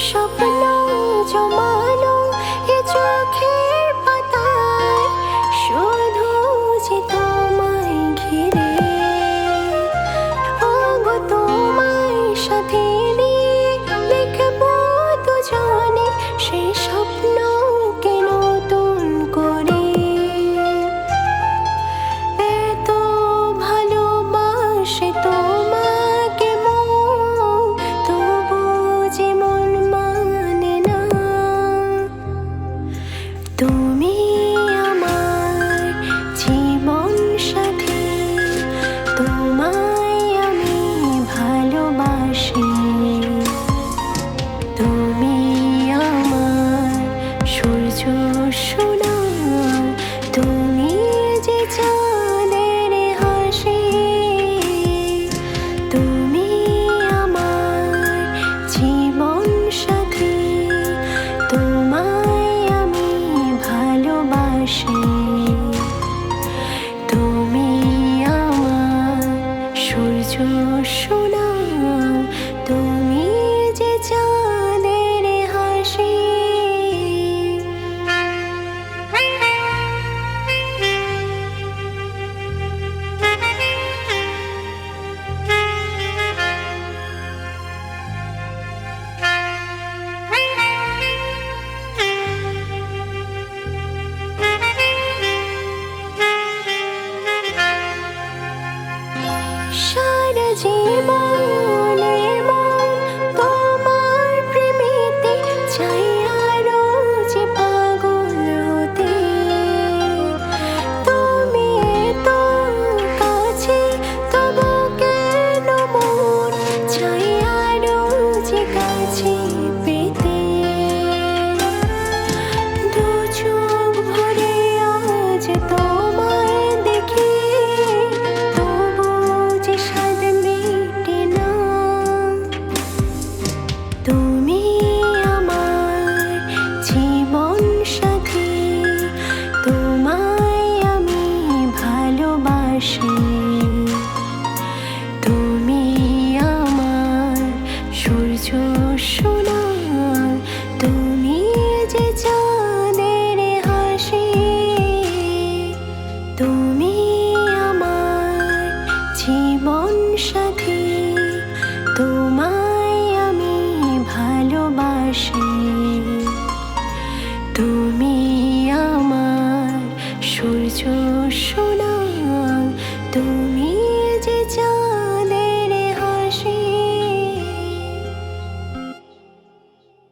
স্বপ্ন জমানো এ চোখের পাতায়, শুধু যে তোমায় ঘিরে। ওগো তোমায় সাথে নিয়ে দেখবো দুজনে সেই স্বপ্নকে নতুন করে। এত ভালোবাসে তোমাকে মন, তবু যে মন মানে না। তুমি আমার জীবন সাথী, তোমায় আমি ভালোবাসি। তুমি আমার সূর্য সোনা, তুমি যে চাঁদের হাসি। তুমি আমার জীবন সাথী, তোমায় আমি ভালোবাসি। তুমি আমার সূর্য সোনা, তুমি যে চাঁদের হাসি। সারা জীবনে মন তোমার প্রেমেতে চাই আরো যে পাগল হতে। তুমি তো কাছে, তবু কেন মন চাই আরো যে কাছে পেতে। দু চোখ ভরে আজ তোমায় দেখি, তবু যে স্বাদ মেটে না। তুমি আমার জীবন সাথী, তোমায় আমি ভালোবাসি। তুমি আমার সূর্য সোনা, তুমি যে চাঁদের হাসি। তুমি আমার জীবন সাথী, তোমায় আমি ভালোবাসি। তুমি আমার সূর্য